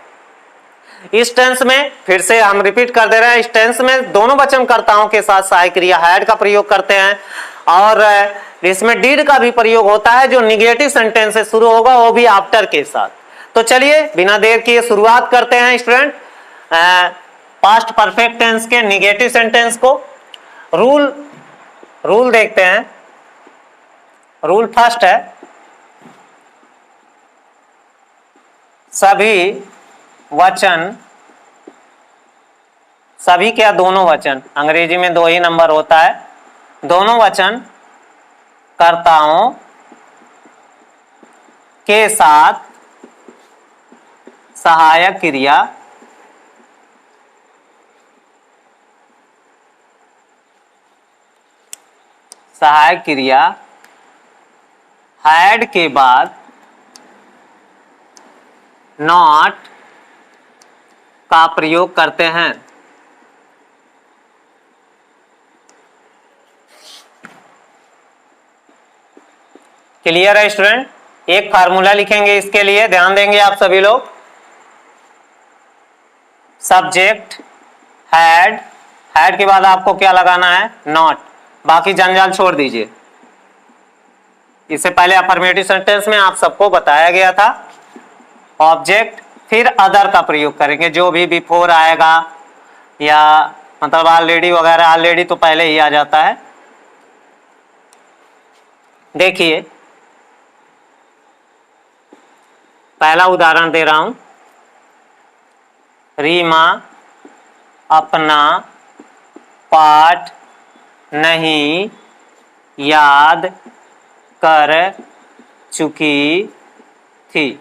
इस टेंस में फिर से हम रिपीट कर दे रहे हैं, इस टेंस में दोनों वचनकर्ताओं के साथ सहायक क्रिया हैड का प्रयोग करते हैं और इसमें डिड का भी प्रयोग होता है। जो निगेटिव सेंटेंस से शुरू होगा वो भी आफ्टर के साथ। तो चलिए बिना देर किए शुरुआत करते हैं स्टूडेंट पास्ट परफेक्ट टेंस के निगेटिव सेंटेंस को। रूल देखते हैं। रूल फर्स्ट है, सभी वचन, सभी क्या, दोनों वचन, अंग्रेजी में 2 ही नंबर होता है, दोनों वचन कर्ताओं के साथ सहायक क्रिया हैड के बाद नॉट का प्रयोग करते हैं। क्लियर है स्टूडेंट? एक फार्मूला लिखेंगे इसके लिए, ध्यान देंगे आप सभी लोग। सब्जेक्ट हैड, हैड के बाद आपको क्या लगाना है? नॉट। बाकी जंजाल छोड़ दीजिए। इससे पहले अफर्मेटिव सेंटेंस में आप सबको बताया गया था। ऑब्जेक्ट, फिर अदर का प्रयोग करेंगे, जो भी बिफोर आएगा या मतलब ऑलरेडी वगैरह, ऑलरेडी तो पहले ही आ जाता है। देखिए पहला उदाहरण दे रहा हूं। रीमा अपना पाठ नहीं याद कर चुकी थी।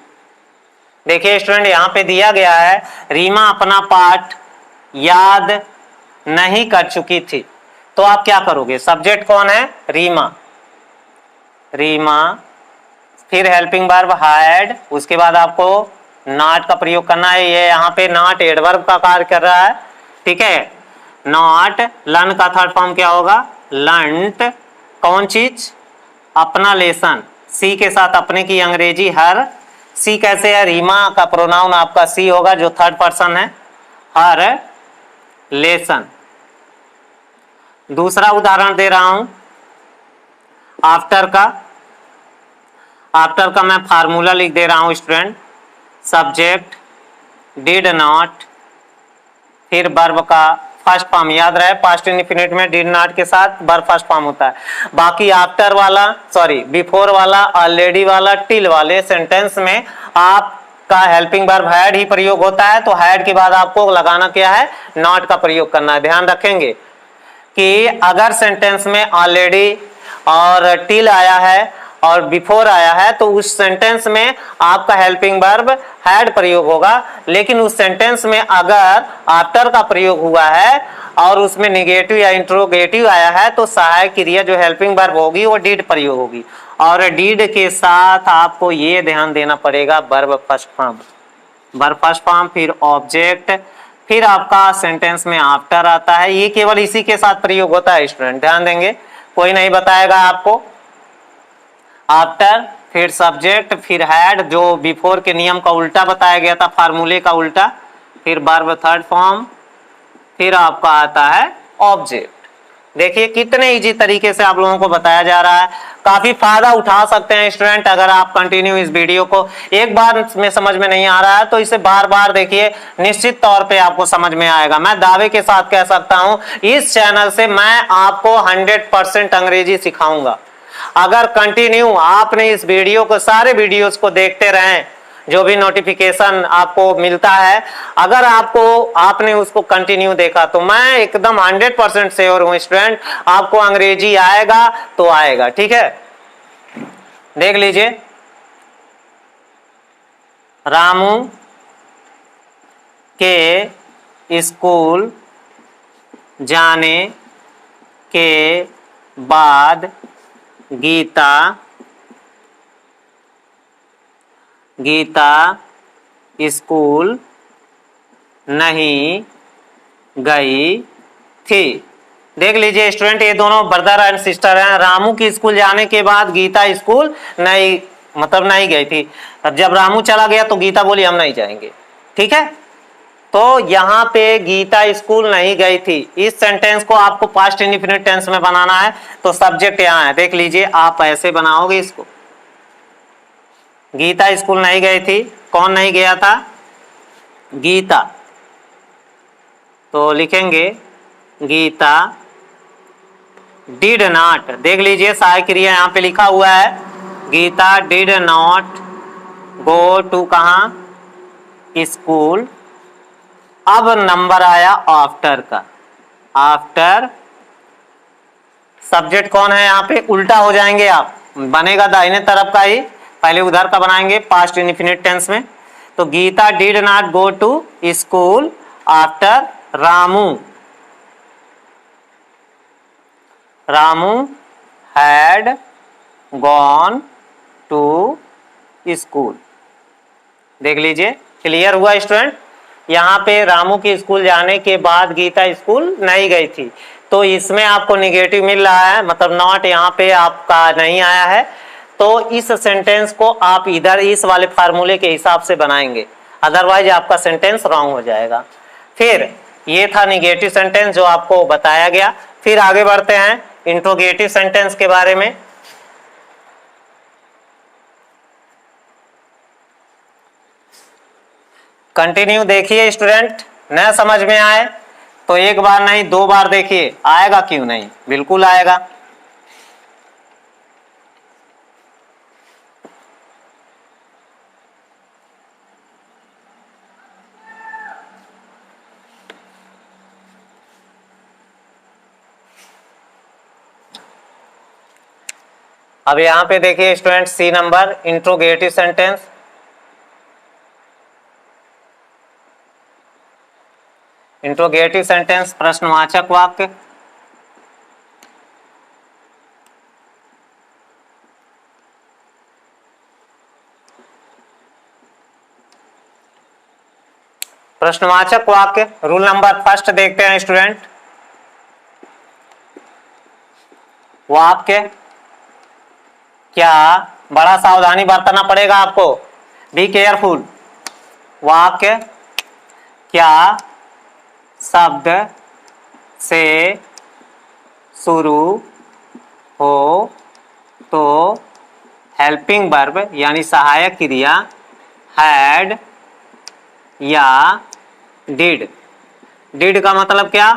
देखिए स्टूडेंट, यहां पे दिया गया है रीमा अपना पाठ याद नहीं कर चुकी थी। तो आप क्या करोगे? सब्जेक्ट कौन है? रीमा। रीमा, फिर हेल्पिंग वर्ब हैड, उसके बाद आपको नॉट का प्रयोग करना है। ये यहाँ पे नॉट एडवर्ब का कार्य कर रहा है, ठीक है। नॉट, लर्न का थर्ड फॉर्म क्या होगा? लर्नट। कौन चीज? अपना लेसन। सी के साथ अपने की अंग्रेजी हर। सी कैसे है? रीमा का प्रोनाउन आपका सी होगा जो थर्ड पर्सन है। हर लेसन। दूसरा उदाहरण दे रहा हूं आफ्टर का। आफ्टर का मैं फार्मूला लिख दे रहा हूं स्टूडेंट। सब्जेक्ट डिड नॉट, फिर वर्ब का फर्स्ट फॉर्म, याद रहे पास्ट इंडेफिनिट में डिड नॉट के साथ वर्ब फर्स्ट फॉर्म होता है। बाकी आफ्टर वाला, सॉरी बिफोर वाला, ऑलरेडी वाला, टिल वाले सेंटेंस में आपका हेल्पिंग वर्ब हैड ही प्रयोग होता है। तो हैड के बाद आपको लगाना क्या है? नॉट का प्रयोग करना है। ध्यान रखेंगे कि अगर सेंटेंस में ऑलरेडी और टिल आया है और बिफोर आया है तो उस सेंटेंस में आपका हेल्पिंग वर्ब हैड प्रयोग होगा। लेकिन उस सेंटेंस में अगर आफ्टर का प्रयोग हुआ है और उसमें निगेटिव या इंट्रोगेटिव आया है तो सहायक क्रिया जो हेल्पिंग वर्ब होगी वो डिड प्रयोग होगी। और डिड के साथ आपको ये ध्यान देना पड़ेगा verb first form, verb first form, फिर ऑब्जेक्ट, फिर आपका सेंटेंस में आफ्टर आता है। ये केवल इसी के साथ प्रयोग होता है स्टूडेंट, ध्यान देंगे, कोई नहीं बताएगा आपको। आफ्टर, फिर सब्जेक्ट, फिर हैड, जो बिफोर के नियम का उल्टा बताया गया था, फार्मूले का उल्टा, फिर वर्ब थर्ड फॉर्म, फिर आपका आता है ऑब्जेक्ट। देखिए कितने इजी तरीके से आप लोगों को बताया जा रहा है। काफी फायदा उठा सकते हैं स्टूडेंट अगर आप कंटिन्यू इस वीडियो को, एक बार में समझ में नहीं आ रहा है तो इसे बार बार देखिए, निश्चित तौर पे आपको समझ में आएगा। मैं दावे के साथ कह सकता हूं इस चैनल से मैं आपको 100% अंग्रेजी सिखाऊंगा। अगर कंटिन्यू आपने इस वीडियो को, सारे वीडियोस को देखते रहें, जो भी नोटिफिकेशन आपको मिलता है, अगर आपने उसको कंटिन्यू देखा तो मैं एकदम 100% श्योर हूं स्टूडेंट आपको अंग्रेजी आएगा तो आएगा, ठीक है। देख लीजिए, रामू के स्कूल जाने के बाद गीता स्कूल नहीं गई थी। देख लीजिए स्टूडेंट, ये दोनों ब्रदर एंड सिस्टर हैं। रामू की स्कूल जाने के बाद गीता स्कूल नहीं गई थी। अब जब रामू चला गया तो गीता बोली हम नहीं जाएंगे, ठीक है। तो यहां पे गीता स्कूल नहीं गई थी, इस सेंटेंस को आपको पास्ट इंडेफिनिट टेंस में बनाना है। तो सब्जेक्ट यहां है, देख लीजिए आप ऐसे बनाओगे इसको। गीता स्कूल नहीं गई थी, कौन नहीं गया था? गीता। तो लिखेंगे गीता डिड नॉट, देख लीजिए सहायक क्रिया यहां पे लिखा हुआ है, Gita did not go to कहां? स्कूल। अब नंबर आया आफ्टर का। आफ्टर, सब्जेक्ट कौन है? यहां पे उल्टा हो जाएंगे आप, बनेगा दाहिने तरफ का ही, पहले उधर का बनाएंगे पास्ट इंडेफिनिट टेंस में। तो Gita did not go to school after Ramu had gone to school. देख लीजिए, क्लियर हुआ स्टूडेंट। यहाँ पे रामू के स्कूल जाने के बाद गीता स्कूल नहीं गई थी, तो इसमें आपको निगेटिव मिल रहा है, मतलब नॉट यहाँ पे आपका नहीं आया है। तो इस सेंटेंस को आप इधर इस वाले फार्मूले के हिसाब से बनाएंगे, अदरवाइज आपका सेंटेंस रॉन्ग हो जाएगा। फिर ये था निगेटिव सेंटेंस जो आपको बताया गया। फिर आगे बढ़ते हैं इंट्रोगेटिव सेंटेंस के बारे में। कंटिन्यू देखिए स्टूडेंट, न समझ में आए तो एक बार नहीं 2 बार देखिए, आएगा क्यों नहीं, बिल्कुल आएगा। अब यहां पे देखिए student, see number interrogative sentence. Interrogative sentence प्रश्नवाचक वाक्य। प्रश्नवाचक वाक्य रूल नंबर फर्स्ट देखते हैं स्टूडेंट। वाक्य क्या, बड़ा सावधानी बरतना पड़ेगा आपको, बी केयरफुल। वाक्य क्या शब्द से शुरू हो तो हेल्पिंग वर्ब यानी सहायक क्रिया हैड या डिड। डिड का मतलब क्या,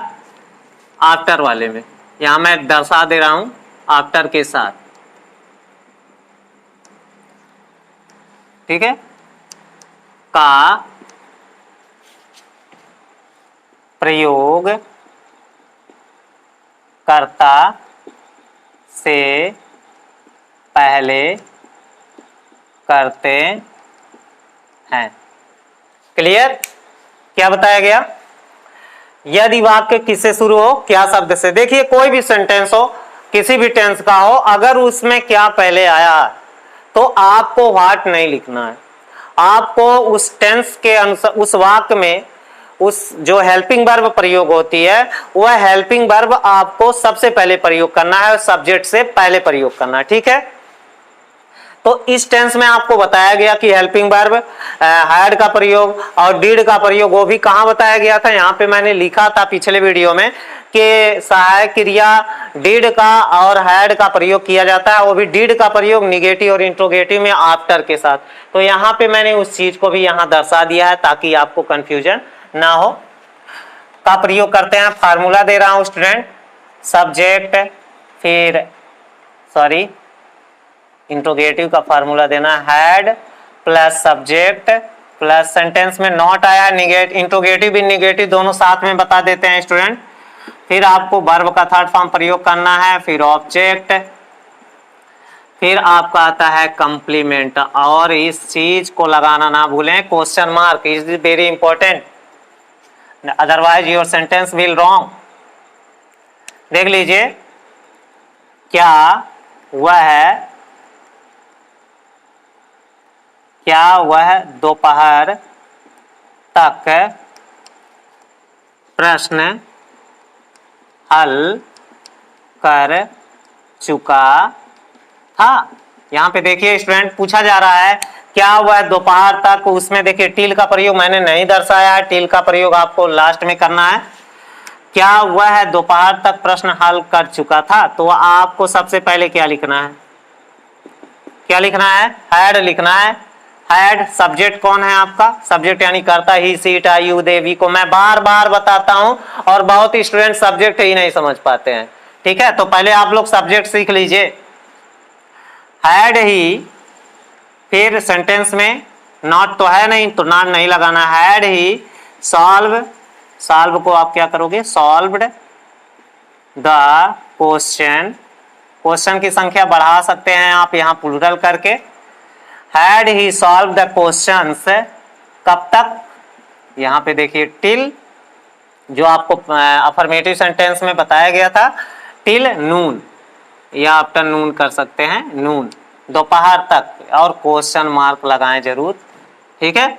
आफ्टर वाले में, यहां मैं दर्शा दे रहा हूं आफ्टर के साथ, ठीक है, का प्रयोग कर्ता से पहले करते हैं। क्लियर, क्या बताया गया, यदि वाक्य किससे शुरू हो, क्या शब्द से। देखिए कोई भी सेंटेंस हो, किसी भी टेंस का हो, अगर उसमें क्या पहले आया तो आपको व्हाट नहीं लिखना है, आपको उस टेंस के अनुसार उस वाक्य में उस जो हेल्पिंग वर्ब प्रयोग होती है वह हेल्पिंग वर्ब आपको सबसे पहले प्रयोग करना है, सब्जेक्ट से पहले प्रयोग करना है, ठीक है। तो इस टेंस में आपको बताया गया कि हेल्पिंग वर्ब हैड का प्रयोग और डिड का प्रयोग, वो भी कहां बताया गया था, यहाँ पे मैंने लिखा था पिछले वीडियो में कि सहायक क्रिया डिड का और हैड का प्रयोग किया जाता है, वो भी डिड का प्रयोग निगेटिव और इंट्रोगेटिव में आफ्टर के साथ। तो यहाँ पे मैंने उस चीज को भी यहाँ दर्शा दिया है ताकि आपको कंफ्यूजन ना हो। का प्रयोग करते हैं, फार्मूला दे रहा हूं स्टूडेंट, सब्जेक्ट फिर सॉरी इंट्रोगेटिव का फार्मूला देना, had plus subject plus sentence में नॉट आया, निगेटिव इंट्रोगेटिव भी निगेटिव दोनों साथ में बता देते हैं स्टूडेंट। फिर आपको वर्ब का थर्ड फॉर्म प्रयोग करना है, फिर ऑब्जेक्ट, फिर आपका आता है कंप्लीमेंट, और इस चीज को लगाना ना भूलें, question mark is very important, otherwise your sentence will wrong. देख लीजिए, क्या वह दोपहर तक प्रश्न हल कर चुका था। यहां पे देखिए स्टूडेंट पूछा जा रहा है क्या वह दोपहर तक, उसमें देखिए टिल का प्रयोग मैंने नहीं दर्शाया है, टिल का प्रयोग आपको लास्ट में करना है। क्या वह दोपहर तक प्रश्न हल कर चुका था, तो आपको सबसे पहले क्या लिखना है, क्या लिखना है, हैड लिखना है। हैड सब्जेक्ट कौन है आपका, सब्जेक्ट यानी करता, he she it I you they we को मैं बार बार बताता हूं और बहुत स्टूडेंट सब्जेक्ट ही नहीं समझ पाते हैं, ठीक है। तो पहले आप लोग सब्जेक्ट सीख लीजिए, हैड ही, फिर सेंटेंस में नॉट तो है नहीं तो नॉट नहीं लगाना, हैड ही सॉल्व, सॉल्व को आप क्या करोगे, सॉल्व्ड द क्वेश्चन, क्वेश्चन की संख्या बढ़ा सकते हैं आप यहाँ प्लूरल करके, had he solve the questions, कब तक, यहाँ पे देखिए टिल, जो आपको अफर्मेटिव सेंटेंस में बताया गया था, टिल नून या आफ्टरनून कर सकते हैं, नून दोपहर तक, और क्वेश्चन मार्क लगाएं जरूर, ठीक है,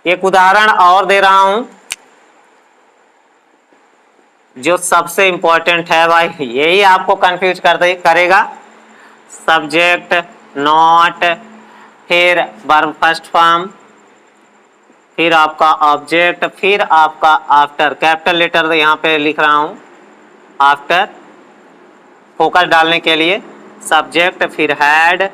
एक उदाहरण और दे रहा हूं जो सबसे इंपॉर्टेंट है भाई, यही आपको कंफ्यूज करेगा। सब्जेक्ट, नॉट, फिर वर्ब फर्स्ट फॉर्म, फिर आपका ऑब्जेक्ट, फिर आपका आफ्टर। कैपिटल लेटर यहाँ पे लिख रहा हूं आफ्टर, फोकस डालने के लिए। सब्जेक्ट, फिर हैड,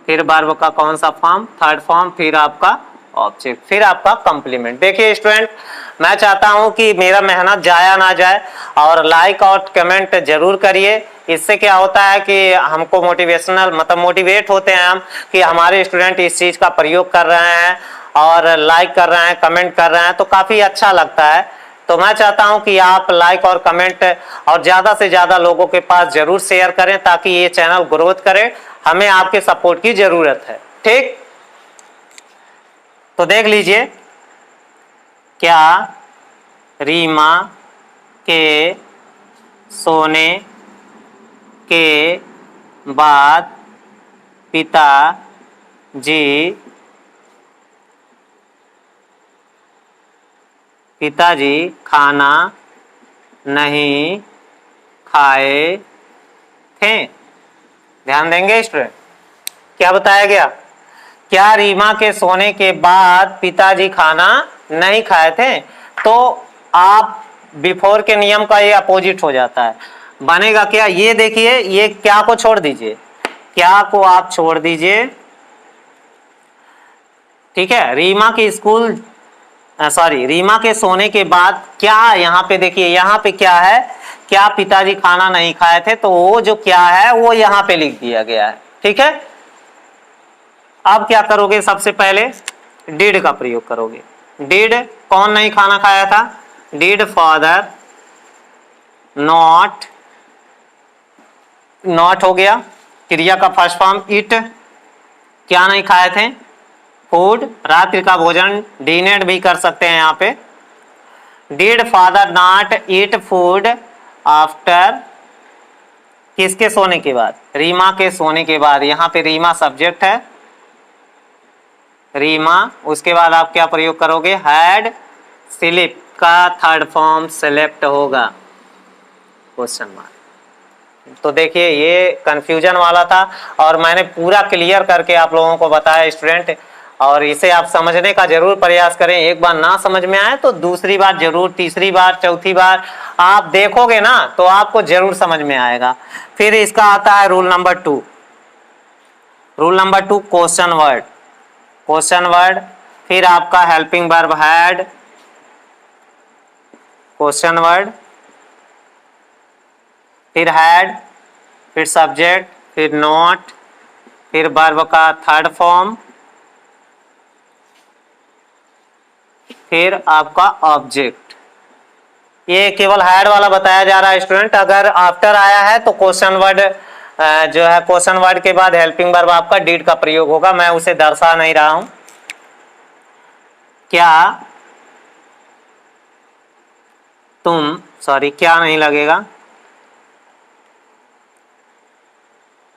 फिर वर्ब का कौन सा फॉर्म, थर्ड फॉर्म, फिर आपका ऑब्जेक्ट, फिर आपका कंप्लीमेंट। देखिए स्टूडेंट, मैं चाहता हूं कि मेरा मेहनत जाया ना जाए और लाइक और कमेंट जरूर करिए। इससे क्या होता है कि हमको मोटिवेशनल मतलब मोटिवेट होते हैं हम कि हमारे स्टूडेंट इस चीज का प्रयोग कर रहे हैं और लाइक कर रहे हैं, कमेंट कर रहे हैं, तो काफी अच्छा लगता है। तो मैं चाहता हूं कि आप लाइक और कमेंट और ज्यादा से ज्यादा लोगों के पास जरूर शेयर करें ताकि ये चैनल ग्रोथ करे। हमें आपके सपोर्ट की जरूरत है, ठीक। तो देख लीजिए, क्या रीमा के सोने के बाद पिताजी खाना नहीं खाए थे। ध्यान देंगे स्टूडेंट, क्या बताया गया, क्या रीमा के सोने के बाद पिताजी खाना नहीं खाए थे। तो आप बिफोर के नियम का ये अपोजिट हो जाता है, बनेगा क्या, ये देखिए, ये क्या को छोड़ दीजिए, क्या को आप छोड़ दीजिए, ठीक है। रीमा के स्कूल रीमा के सोने के बाद क्या, यहाँ पे देखिए, यहाँ पे क्या है, क्या पिताजी खाना नहीं खाए थे, तो वो जो क्या है वो यहाँ पे लिख दिया गया है, ठीक है। अब क्या करोगे, सबसे पहले डिड का प्रयोग करोगे। डिड, कौन नहीं खाना खाया था, डिड फादर नॉट, नॉट हो गया, क्रिया का फर्स्ट फॉर्म इट, क्या नहीं खाए थे, फूड, रात्रि का भोजन, डिनर भी कर सकते हैं यहाँ पे। Did father not eat food after, किसके सोने के बाद, रीमा के सोने के बाद। यहाँ पे रीमा सब्जेक्ट है, रीमा, उसके बाद आप क्या प्रयोग करोगे, हैड, स्लिप का थर्ड फॉर्म सेलेक्ट होगा, क्वेश्चन मार्क। तो देखिए ये कंफ्यूजन वाला था और मैंने पूरा क्लियर करके आप लोगों को बताया स्टूडेंट, और इसे आप समझने का जरूर प्रयास करें। एक बार ना समझ में आए तो दूसरी बार जरूर, तीसरी बार, चौथी बार आप देखोगे ना तो आपको जरूर समझ में आएगा। फिर इसका आता है rule number 2। Rule number 2 question word, question word, फिर आपका helping verb had, question word, फिर हैड, फिर सब्जेक्ट, फिर नॉट, फिर वर्ब का थर्ड फॉर्म, फिर आपका ऑब्जेक्ट। ये केवल हैड वाला बताया जा रहा है स्टूडेंट। अगर आफ्टर आया है तो क्वेश्चन वर्ड जो है, क्वेश्चन वर्ड के बाद हेल्पिंग वर्ब आपका डिड का प्रयोग होगा। मैं उसे दर्शा नहीं रहा हूं। क्या तुम, क्या नहीं लगेगा,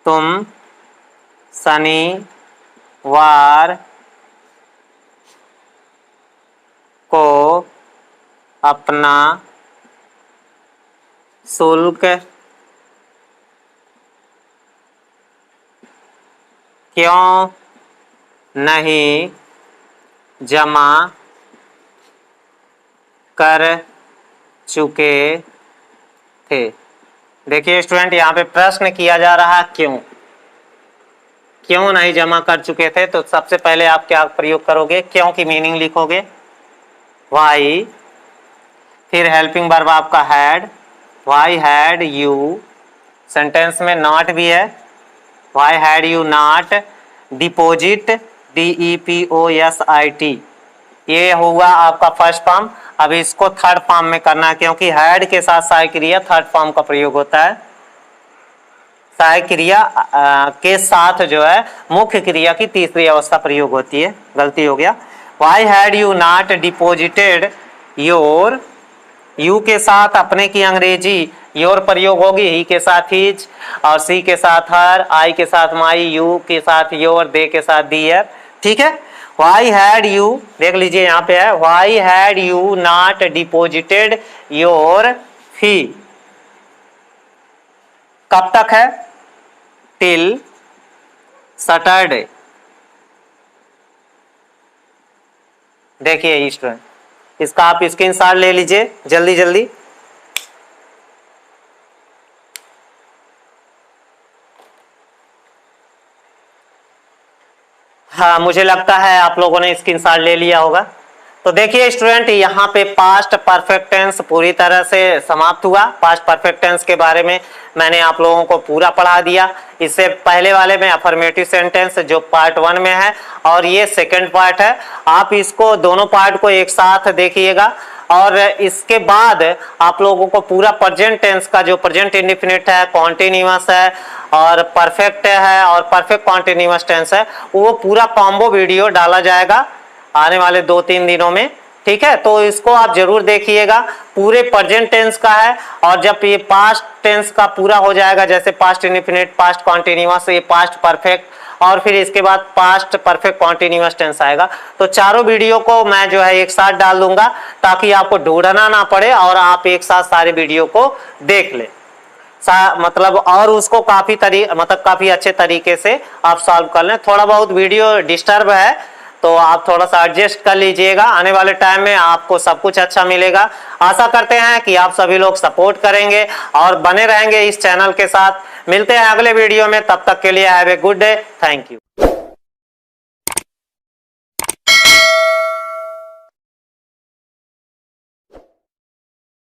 तुम शनिवार को अपना शुल्क क्यों नहीं जमा कर चुके थे। देखिए स्टूडेंट, यहाँ पे प्रश्न किया जा रहा है क्यों नहीं जमा कर चुके थे। तो सबसे पहले आप क्या प्रयोग करोगे, क्यों की मीनिंग लिखोगे, वाई, फिर हेल्पिंग वर्ब आपका had, why had you, sentence में नॉट भी है, why had you not deposit, DEPOSIT, ये होगा आपका फर्स्ट फॉर्म। अब इसको थर्ड फॉर्म में करना है क्योंकि हैड के साथ सहायक क्रिया थर्ड फॉर्म का प्रयोग होता है। सहायक क्रिया के साथ जो है मुख्य क्रिया की तीसरी अवस्था प्रयोग होती है, गलती हो गया। Why had you not deposited your, you के साथ अपने की अंग्रेजी योर प्रयोग होगी, ही के साथ हिज, और सी के साथ हर, आई के साथ माई, यू के साथ योर, दे के साथ दियर। ठीक है, वाई हैड यू, देख लीजिए यहाँ पे है, why had you not deposited your fee, कब तक है, टिल सैटरडे। देखिए स्टूडेंट, इसका आप स्क्रीनशॉट ले लीजिए जल्दी जल्दी। हाँ, मुझे लगता है आप लोगों ने स्क्रीनशॉट ले लिया होगा। तो देखिए स्टूडेंट, यहाँ पे पास्ट परफेक्ट टेंस पूरी तरह से समाप्त हुआ। पास्ट परफेक्ट टेंस के बारे में मैंने आप लोगों को पूरा पढ़ा दिया। इससे पहले वाले में अफर्मेटिव सेंटेंस जो पार्ट 1 में है और ये सेकंड पार्ट है। आप इसको दोनों पार्ट को एक साथ देखिएगा और इसके बाद आप लोगों को पूरा प्रेजेंट टेंस का जो प्रेजेंट इंडेफिनिट है, कॉन्टिन्यूअस है और परफेक्ट है और परफेक्ट कॉन्टिन्यूअस टेंस है, वो पूरा कॉम्बो वीडियो डाला जाएगा आने वाले 2-3 दिनों में। ठीक है, तो इसको आप जरूर देखिएगा। पूरे प्रेजेंट टेंस का है और जब ये पास्ट टेंस का पूरा हो जाएगा, जैसे पास्ट इंडेफिनिट, पास्ट कॉन्टिन्यूअस, ये पास्ट परफेक्ट और फिर इसके बाद पास्ट परफेक्ट कॉन्टिन्यूअस टेंस आएगा, तो चारों वीडियो को मैं जो है एक साथ डाल दूंगा ताकि आपको ढूंढना ना पड़े और आप एक साथ सारे वीडियो को देख ले, मतलब और उसको काफी अच्छे तरीके से आप सॉल्व कर लें। थोड़ा बहुत वीडियो डिस्टर्ब है तो आप थोड़ा सा एडजस्ट कर लीजिएगा। आने वाले टाइम में आपको सब कुछ अच्छा मिलेगा। आशा करते हैं कि आप सभी लोग सपोर्ट करेंगे और बने रहेंगे इस चैनल के साथ। मिलते हैं अगले वीडियो में, तब तक के लिए have a good day, thank you.